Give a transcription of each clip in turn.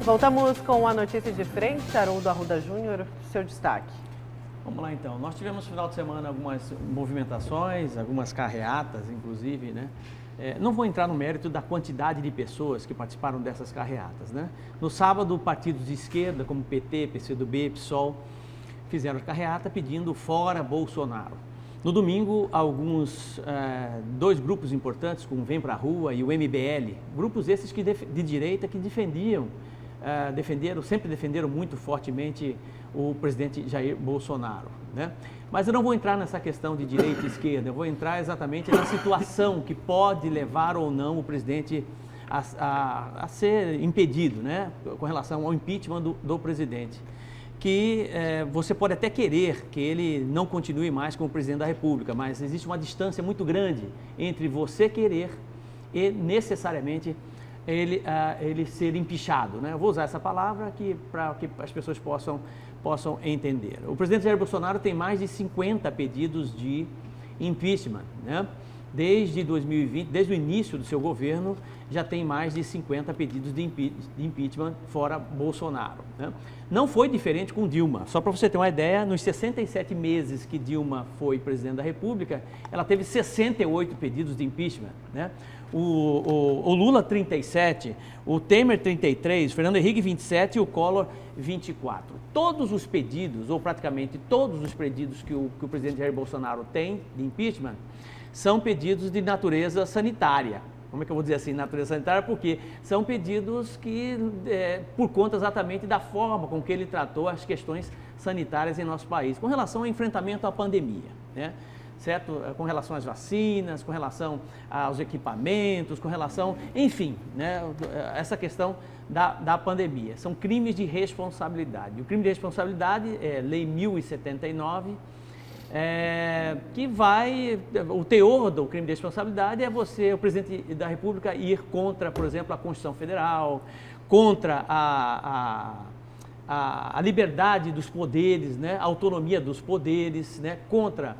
Voltamos com a notícia de frente, Haroldo Arruda Júnior, seu destaque. Vamos lá então, nós tivemos no final de semana algumas movimentações, algumas carreatas inclusive, né? Não vou entrar no mérito da quantidade de pessoas que participaram dessas carreatas, né? No sábado, partidos de esquerda como PT, PCdoB, PSOL, fizeram carreata pedindo fora Bolsonaro. No domingo, dois grupos importantes, como Vem Pra Rua e o MBL, grupos esses de direita que sempre defenderam muito fortemente o presidente Jair Bolsonaro, né? Mas eu não vou entrar nessa questão de direita e esquerda, eu vou entrar exatamente na situação que pode levar ou não o presidente a ser impedido, né? Com relação ao impeachment do presidente. Que você pode até querer que ele não continue mais como presidente da República, mas existe uma distância muito grande entre você querer e necessariamente ele ser empichado, né? Eu vou usar essa palavra para que as pessoas possam entender. O presidente Jair Bolsonaro tem mais de 50 pedidos de impeachment, né? Desde 2020, desde o início do seu governo, já tem mais de 50 pedidos de impeachment fora Bolsonaro, né? Não foi diferente com Dilma. Só para você ter uma ideia, nos 67 meses que Dilma foi presidente da República, ela teve 68 pedidos de impeachment, né? O Lula 37, o Temer 33, o Fernando Henrique 27 e o Collor 24. Todos os pedidos, ou praticamente todos os pedidos que o presidente Jair Bolsonaro tem de impeachment, são pedidos de natureza sanitária. Como é que eu vou dizer assim, natureza sanitária? Porque são pedidos que, por conta exatamente da forma com que ele tratou as questões sanitárias em nosso país, com relação ao enfrentamento à pandemia, né? Certo? Com relação às vacinas, com relação aos equipamentos, com relação, enfim, né? Essa questão da pandemia. São crimes de responsabilidade. O crime de responsabilidade é Lei 1079, o teor do crime de responsabilidade é o presidente da República, ir contra, por exemplo, a Constituição Federal, contra a liberdade dos poderes, né? A autonomia dos poderes, né? Contra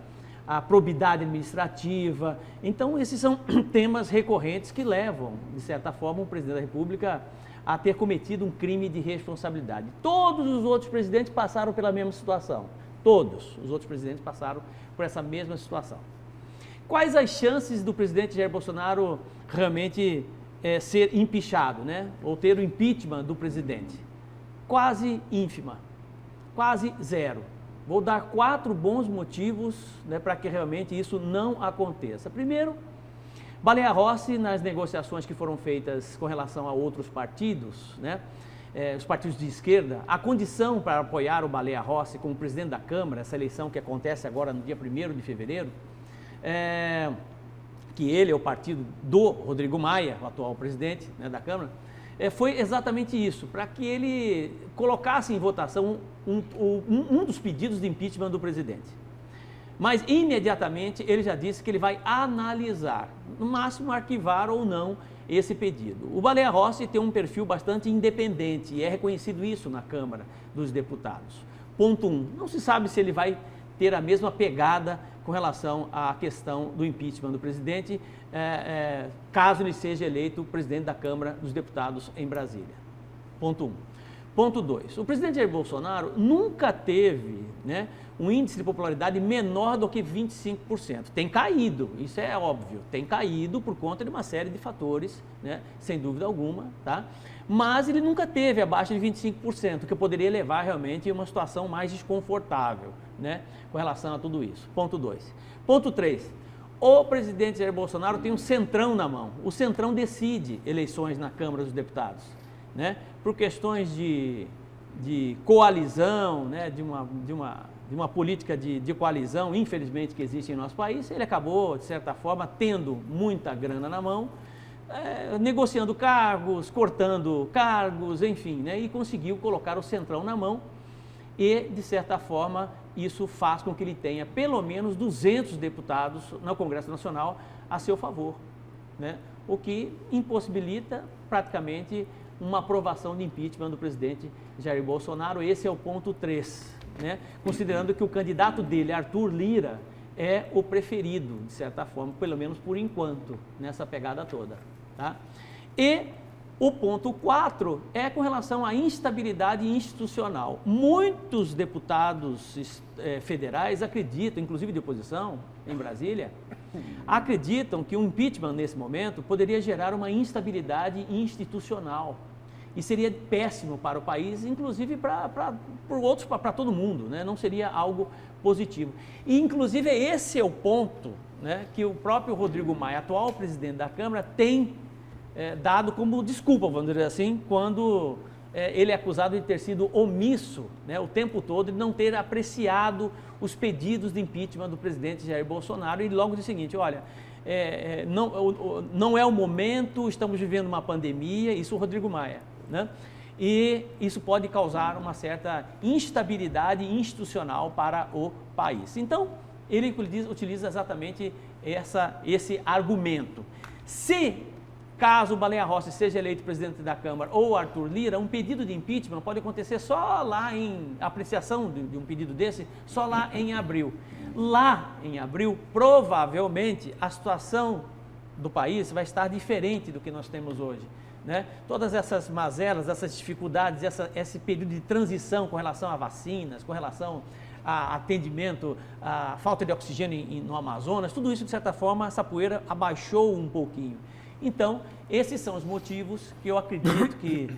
a probidade administrativa. Então, esses são temas recorrentes que levam, de certa forma, o presidente da República a ter cometido um crime de responsabilidade. Todos os outros presidentes passaram pela mesma situação. Todos os outros presidentes passaram por essa mesma situação. Quais as chances do presidente Jair Bolsonaro realmente ser impeachado, né? Ou ter o impeachment do presidente? Quase ínfima, quase zero. Vou dar 4 bons motivos, né, para que realmente isso não aconteça. Primeiro, Baleia Rossi, nas negociações que foram feitas com relação a outros partidos, né, os partidos de esquerda, a condição para apoiar o Baleia Rossi como presidente da Câmara, essa eleição que acontece agora no dia 1º de fevereiro, que ele é o partido do Rodrigo Maia, o atual presidente, né, da Câmara, foi exatamente isso, para que ele colocasse em votação um dos pedidos de impeachment do presidente. Mas imediatamente ele já disse que ele vai analisar, no máximo arquivar ou não esse pedido. O Baleia Rossi tem um perfil bastante independente e é reconhecido isso na Câmara dos Deputados. Ponto 1, não se sabe se ele vai ter a mesma pegada com relação à questão do impeachment do presidente, caso ele seja eleito presidente da Câmara dos Deputados em Brasília. Ponto 1. Ponto 2, o presidente Jair Bolsonaro nunca teve, né, um índice de popularidade menor do que 25%. Tem caído, isso é óbvio, tem caído por conta de uma série de fatores, né, sem dúvida alguma, tá? Mas ele nunca teve abaixo de 25%, que poderia levar realmente a uma situação mais desconfortável, né, com relação a tudo isso. Ponto 2. Ponto 3, o presidente Jair Bolsonaro tem um centrão na mão. O centrão decide eleições na Câmara dos Deputados, né, por questões de coalizão, né, de uma política de coalizão, infelizmente, que existe em nosso país. Ele acabou, de certa forma, tendo muita grana na mão, negociando cargos, cortando cargos, enfim, né, e conseguiu colocar o centrão na mão e, de certa forma, isso faz com que ele tenha pelo menos 200 deputados no Congresso Nacional a seu favor, né, o que impossibilita praticamente uma aprovação de impeachment do presidente Jair Bolsonaro. Esse é o ponto 3, né? Considerando que o candidato dele, Arthur Lira, é o preferido, de certa forma, pelo menos por enquanto, nessa pegada toda, tá? E O ponto 4 é com relação à instabilidade institucional. Muitos deputados federais acreditam, inclusive de oposição, em Brasília, acreditam que o impeachment, nesse momento, poderia gerar uma instabilidade institucional. E seria péssimo para o país, inclusive para todo mundo, né? Não seria algo positivo. E, inclusive, esse é o ponto, né, que o próprio Rodrigo Maia, atual presidente da Câmara, tem dado como desculpa, vamos dizer assim, quando ele é acusado de ter sido omisso, né, o tempo todo, de não ter apreciado os pedidos de impeachment do presidente Jair Bolsonaro, e logo diz o seguinte: olha, não é o momento, estamos vivendo uma pandemia, isso o Rodrigo Maia, né? E isso pode causar uma certa instabilidade institucional para o país. Então, ele utiliza exatamente esse argumento. Caso o Baleia Rossi seja eleito presidente da Câmara ou Arthur Lira, um pedido de impeachment pode acontecer só lá em apreciação de um pedido desse, só lá em abril. Lá em abril, provavelmente, a situação do país vai estar diferente do que nós temos hoje, né? Todas essas mazelas, essas dificuldades, esse período de transição com relação a vacinas, com relação a atendimento, a falta de oxigênio no Amazonas, tudo isso, de certa forma, essa poeira abaixou um pouquinho. Então, esses são os motivos que eu acredito que,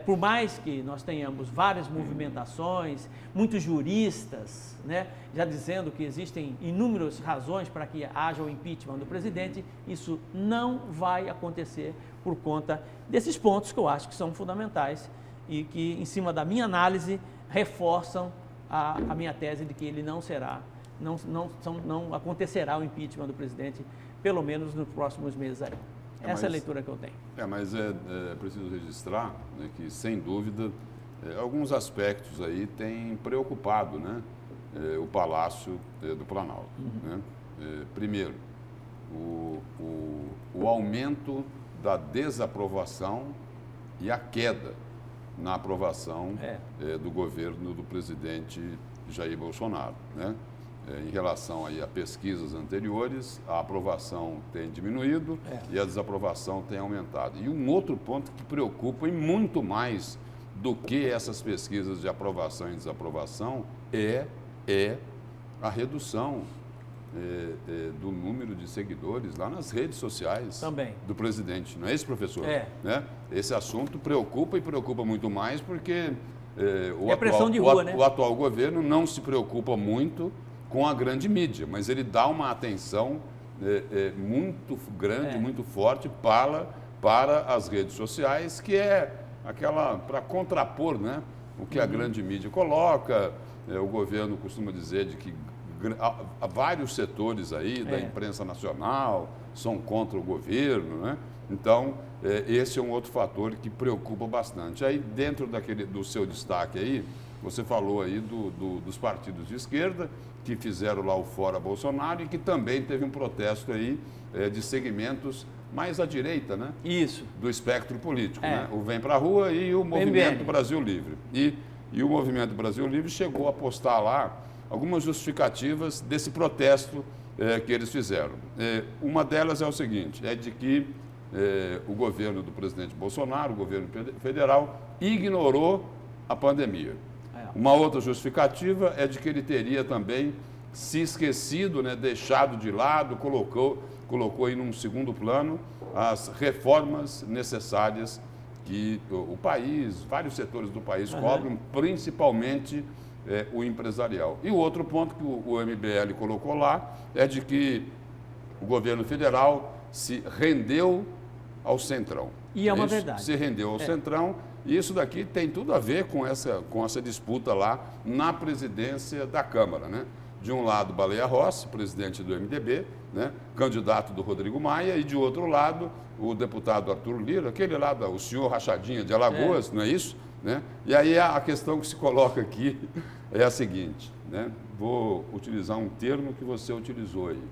por mais que nós tenhamos várias movimentações, muitos juristas, né, já dizendo que existem inúmeras razões para que haja o impeachment do presidente, isso não vai acontecer por conta desses pontos que eu acho que são fundamentais e que, em cima da minha análise, reforçam a minha tese de que ele não acontecerá o impeachment do presidente, pelo menos nos próximos meses aí. Essa é a leitura que eu tenho. Mas é preciso registrar, né, que, sem dúvida, alguns aspectos aí têm preocupado, né, o Palácio do Planalto. Né? Primeiro, o aumento da desaprovação e a queda na aprovação do governo do presidente Jair Bolsonaro, né? Em relação aí a pesquisas anteriores, a aprovação tem diminuído e a desaprovação tem aumentado. E um outro ponto que preocupa, e muito mais do que essas pesquisas de aprovação e desaprovação, é a redução do número de seguidores lá nas redes sociais do presidente. Não é isso, professor? Né? Esse assunto preocupa, e preocupa muito mais porque o atual governo não se preocupa muito com a grande mídia, mas ele dá uma atenção muito grande, muito forte para as redes sociais, que é aquela para contrapor, né, o que a grande mídia coloca. O governo costuma dizer de que há vários setores aí da imprensa nacional são contra o governo, né? Então, esse é um outro fator que preocupa bastante. Aí, dentro do seu destaque aí, você falou aí dos partidos de esquerda que fizeram lá o Fora Bolsonaro e que também teve um protesto aí de segmentos mais à direita, né? Isso. Do espectro político, né? O Vem Pra Rua e o Movimento Brasil Livre. E o Movimento Brasil Livre chegou a postar lá algumas justificativas desse protesto que eles fizeram. Uma delas é o seguinte, é de que o governo do presidente Bolsonaro, o governo federal, ignorou a pandemia. Uma outra justificativa é de que ele teria também se esquecido, né, deixado de lado, colocou aí num segundo plano as reformas necessárias que o país, vários setores do país cobram, principalmente o empresarial. E o outro ponto que o MBL colocou lá é de que o governo federal se rendeu ao Centrão. E é uma verdade. Se rendeu ao Centrão. E isso daqui tem tudo a ver com essa disputa lá na presidência da Câmara, né? De um lado, Baleia Rossi, presidente do MDB, né, candidato do Rodrigo Maia, e de outro lado, o deputado Arthur Lira, aquele lá, o senhor Rachadinha de Alagoas, não é isso? Né? E aí a questão que se coloca aqui é a seguinte, né? Vou utilizar um termo que você utilizou aí,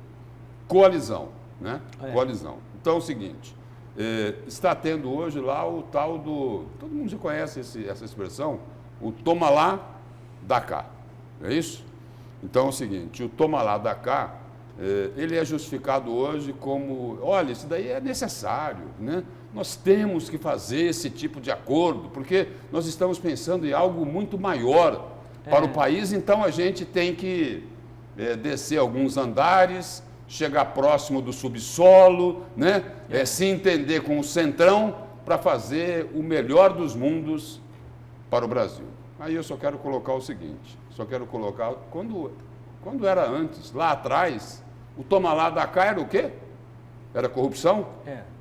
coalizão, né? Coalizão. Então é o seguinte, está tendo hoje lá o tal do, todo mundo já conhece essa expressão, o toma lá, dá cá, não é isso? Então é o seguinte, o toma lá, dá cá ele é justificado hoje como, olha, isso daí é necessário, né? Nós temos que fazer esse tipo de acordo, porque nós estamos pensando em algo muito maior para o país, então a gente tem que descer alguns andares, chegar próximo do subsolo, né? Se entender com o centrão para fazer o melhor dos mundos para o Brasil. Aí eu só quero colocar o seguinte, quando era antes, lá atrás, o toma lá da cá era o quê? Era corrupção?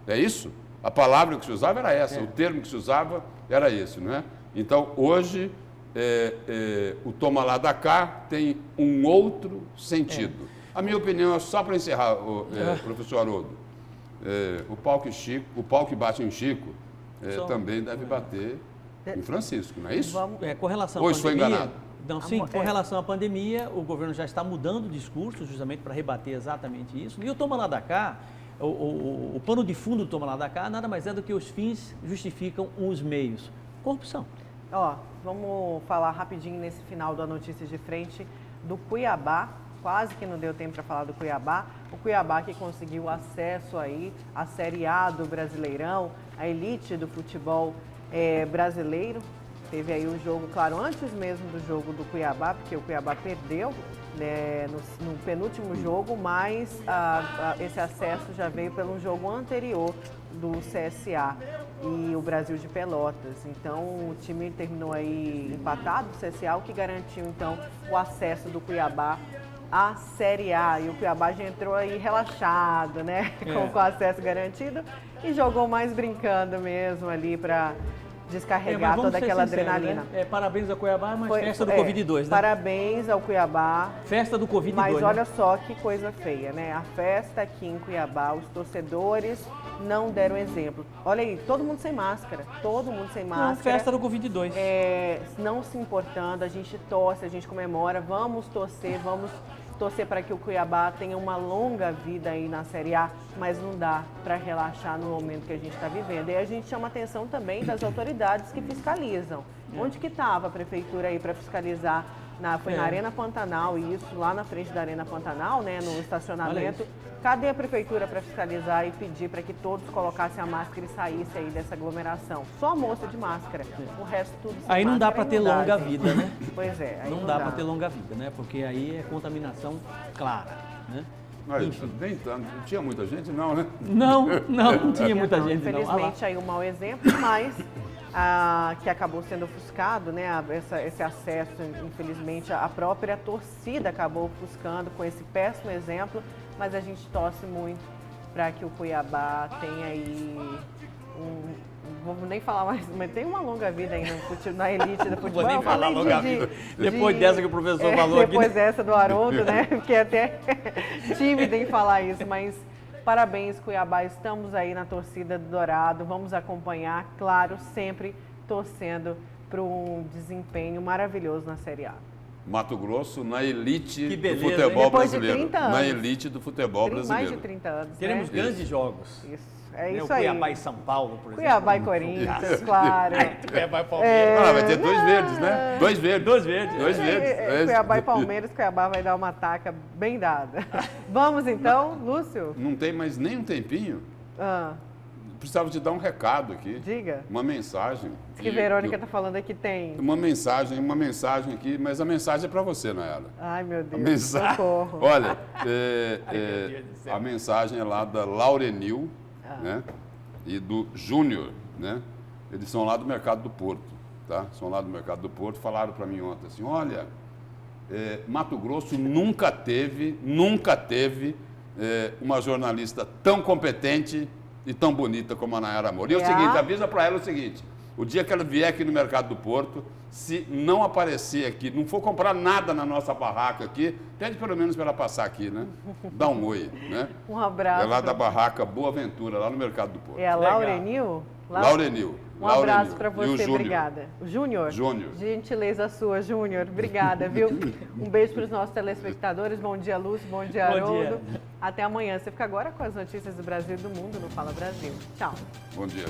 É isso? A palavra que se usava era essa, o termo que se usava era esse, não é? Então, hoje, o toma lá da cá tem um outro sentido. A minha opinião, só para encerrar, professor Haroldo, o pau que bate em Chico também deve bater em Francisco, não é isso? Com relação Ou estou enganado? Não, sim, com relação à pandemia, o governo já está mudando o discurso justamente para rebater exatamente isso. E o toma lá da cá, o pano de fundo do toma lá da cá, nada mais é do que os fins justificam os meios. Corrupção. Vamos falar rapidinho nesse final da Notícias de Frente do Cuiabá. Quase que não deu tempo para falar do Cuiabá. O Cuiabá que conseguiu acesso aí à Série A do Brasileirão, a elite do futebol brasileiro. Teve aí um jogo, claro, antes mesmo do jogo do Cuiabá, porque o Cuiabá perdeu no penúltimo jogo, mas esse acesso já veio pelo jogo anterior do CSA e o Brasil de Pelotas. Então, o time terminou aí empatado, o CSA, o que garantiu, então, o acesso do Cuiabá à Série A. E o Cuiabá já entrou aí relaxado, né? Com o acesso garantido e jogou mais brincando mesmo ali para descarregar toda aquela adrenalina. Né? Parabéns ao Cuiabá, mas festa do Covid-2, né? Parabéns ao Cuiabá. Festa do Covid-2. Mas olha só que coisa feia, né? A festa aqui em Cuiabá, os torcedores não deram exemplo. Olha aí, todo mundo sem máscara. Todo mundo sem máscara. Não, festa do Covid-2. Não se importando, a gente torce, a gente comemora, vamos torcer para que o Cuiabá tenha uma longa vida aí na Série A, mas não dá para relaxar no momento que a gente está vivendo. E a gente chama a atenção também das autoridades que fiscalizam. Onde que estava a prefeitura aí para fiscalizar? Foi na Arena Pantanal, isso, lá na frente da Arena Pantanal, né, no estacionamento. Cadê a prefeitura para fiscalizar e pedir para que todos colocassem a máscara e saíssem aí dessa aglomeração? Só a moça de máscara, o resto tudo sem aí não máscara, dá para ter longa vida, né? Pois é. Aí não dá para ter longa vida, né? Porque aí é contaminação clara, né? Mas nem tanto. Tinha muita gente, não, né? Não tinha muita gente, infelizmente, aí um mau exemplo, mas que acabou sendo ofuscado, né? Esse acesso, infelizmente, a própria torcida acabou ofuscando com esse péssimo exemplo, mas a gente torce muito para que o Cuiabá tenha aí vou nem falar mais, mas tem uma longa vida aí na elite do futebol. Vou nem falar longa vida. Depois dessa que o professor falou aqui. Depois dessa do Haroldo, né? Fiquei até tímida em falar isso, mas parabéns, Cuiabá. Estamos aí na torcida do Dourado. Vamos acompanhar, claro, sempre torcendo para um desempenho maravilhoso na Série A. Mato Grosso na elite do futebol Depois brasileiro. De 30 anos. Na elite do futebol brasileiro. Mais de 30 anos. Teremos grandes jogos. Isso. É isso o aí. Cuiabá e São Paulo, por exemplo. Cuiabá e Corinthians, claro. Cuiabá e Palmeiras. Vai ter dois verdes, né? Dois verdes. Cuiabá e Palmeiras, Cuiabá vai dar uma taca bem dada. Vamos então, Lúcio? Não tem mais nem um tempinho. Precisava te dar um recado aqui. Diga. Uma mensagem. Diz que Verônica está falando aqui tem. Uma mensagem aqui, mas a mensagem é para você, Nayara. Ai, meu Deus. Socorro. Olha, a mensagem é lá da Laurenil, né? E do Júnior, né? Eles são lá do Mercado do Porto, tá? São lá do Mercado do Porto, falaram para mim ontem assim, olha, Mato Grosso nunca teve uma jornalista tão competente e tão bonita como a Nayara Moura. E é o seguinte, avisa para ela o seguinte, o dia que ela vier aqui no Mercado do Porto, se não aparecer aqui, não for comprar nada na nossa barraca aqui, pede pelo menos para ela passar aqui, né? Dá um oi, né? Um abraço. É lá da barraca Boa Ventura, lá no Mercado do Porto. É a Laurenil? Laurenil. Um abraço para você, obrigada. Júnior. Gentileza sua, Júnior. Obrigada, viu? Um beijo para os nossos telespectadores. Bom dia, Lúcio. Bom dia, Haroldo. Até amanhã. Você fica agora com as notícias do Brasil e do mundo no Fala Brasil. Tchau. Bom dia.